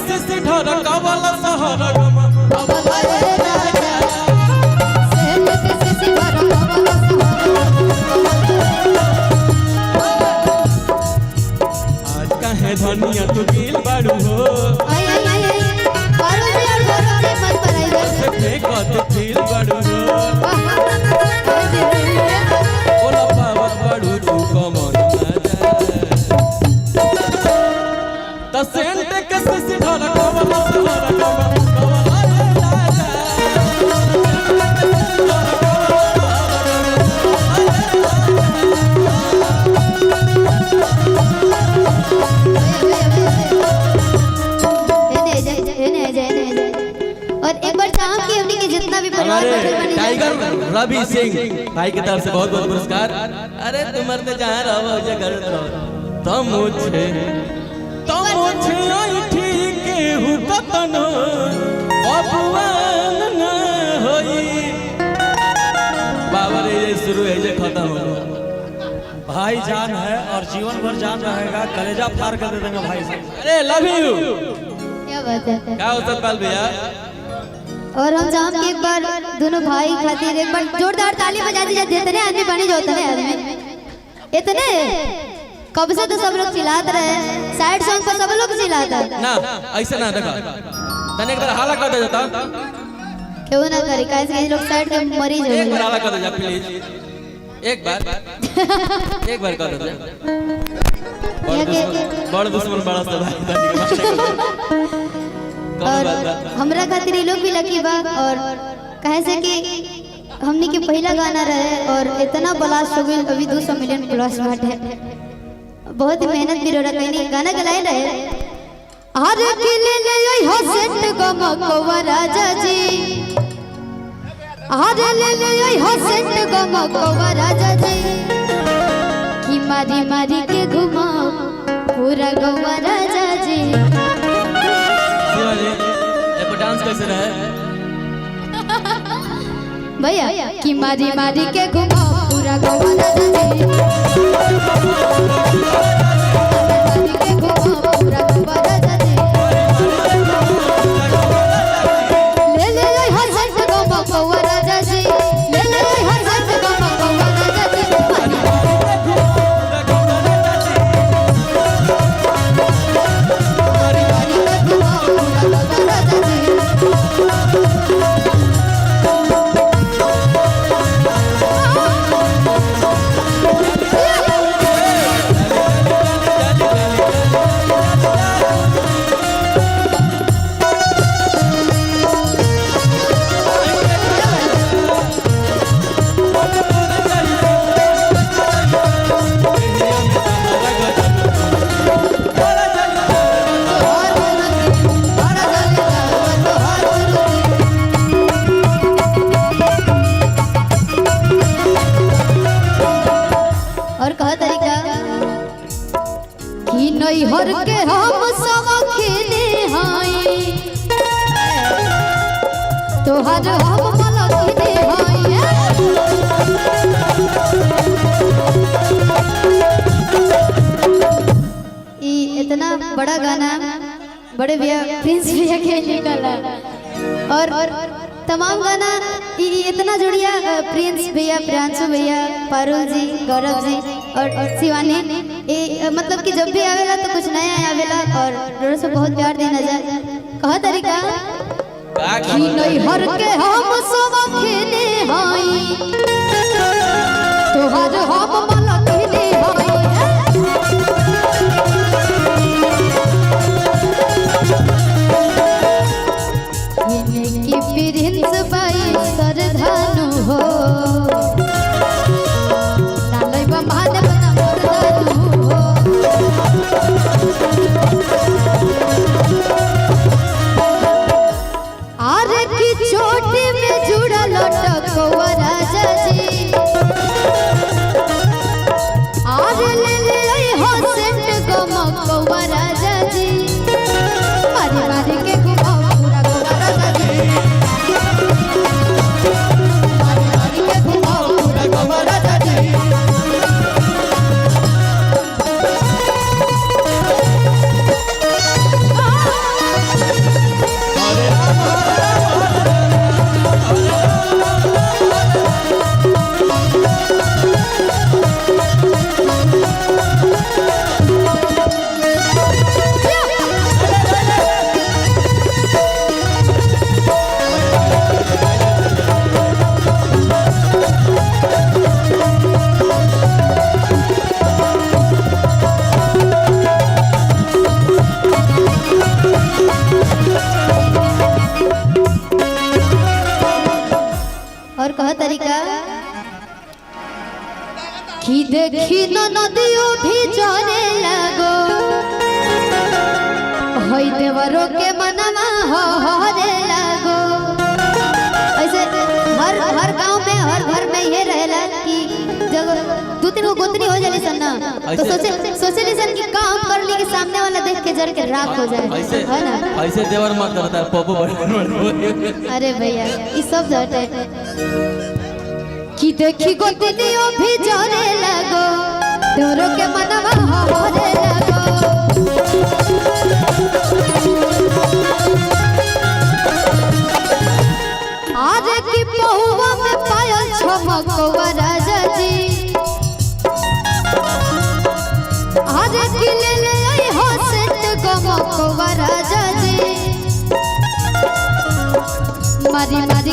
सिसी ढरका वाला शहर गमा कवला रे राजा सेंट के सिसी ढरका वाला आज काहे धनिया तू गिल बाड़ू हो आई और से मत पराई से कत गिल बाड़ू हो ओला पावत बाड़ू तू कमर त सेंट के सिसी ढरका वाला शहर गमा कवला रे राजा और एक बार चाहूं कि हमने के जितना भी परिवार हमारे टाइगर रवि सिंह भाई की तरफ से बहुत बहुत पुरस्कार। अरे तुम मरते जहाँ रहो जे घर रहो तुम मुझे आई ठीक हूँ कतनो अपमान न होई बाबा रे ये शुरू है जे खत्म हो भाई जान है और जीवन भर जान रहेगा, कलेजा फाड़ कर दे देंगे भाई साहब। अरे लव यू क्या बात है। क्या हो सतपाल भैया और हम चाहूं कि एक बार दोनों भाई खातिर एक बार जोरदार ताली बजा दी जाए। जितने आदमी पानी जो उतने आदमी इतने कब से तो सब लोग चिल्लाते रहे, सैड सॉन्ग पर सब लोग चिल्लाते ना ऐसे ना देखा तने एक बार हाला कर दे जाता क्यों ना करे कैसे लोग सैड के मरीज हो एक बार गए। हाला कर दे जा प्लीज एक बार कर दे बड़ दुश्मन बड़ा सा भाई और हमरा खातिर ये लोग भी लकी बा और कहे से कि हमनी के पहला गाना रहे और इतना ब्लास्ट हो गई, अभी 200 मिलियन प्लस बाटे। बहुत ही मेहनत भी रो रहा है, गाना गलाए रहे हर के ले ले हो सेंट गमकवा राजा जी, हर ले ले हो सेंट गमकवा राजा जी कि मारी मारी के घुमाओ पूरा गवा राजा जी। डांस कैसे रहे भैया कि मारी मारी के घुमाओ पूरा गवा राजा जी, मारी के घुमाओ पूरा गवा राजा जी। ले ले हर सेंट गमकवा राजा जी, ले ले हर सेंट गमकवा राजा जी। मारी मारी के घुमाओ पूरा गवा राजा जी। और कहा तरीका कि नहीं हर के हम सब खेले हाई तो हर हम वाला खेले हाई ये इतना बड़ा गाना बड़े भैया प्रिंस भैया के निकला और तमाम गाना इतना जुड़िया प्रिंस भैया, प्रियांशु भैया, पारुल जी, गौरव जी और शिवानी मतलब कि जब भी आवेला तो कुछ नया आवेला और रोज से बहुत प्यार देना जाए। कहा तरीका कि नहीं हर के हम सब खेले हाई तो हर हम वाला खेले हाई कि प्रिंस भाई सरधानु हो नालय महादेव ना मरदानु हो आरे की चोटी में जुड़ा लटकवा राजा जी, आरे ले ले हो सेंट गमकवा राजा जी मारी मारी के घुमाओ पूरा गवा राजा जी, मारी मारी के घुमाओ पूरा गवा राजा जी। देखी न नदियों भी जरे लगो होई देवरों के मनवा हरे लगो। ऐसे हर गांव में हर घर में ये रहेला कि जब 2-3 गो गोतनी हो जाली सन ना तो सोचे सन कि काम कर ली कि सामने वाला देख के जर के राख हो जाए, है ना? ऐसे देवर मत करता पप्पू बड़। अरे भैया ये सब हटे कि देखी गोतनियों भी जरे लगो देवरों के मनवा हरे लगो। आज की पहुआ में पायल छमकवा राजा जी, आज की ले ले आई हो सेट गमकवा राजा जी। मारी मारी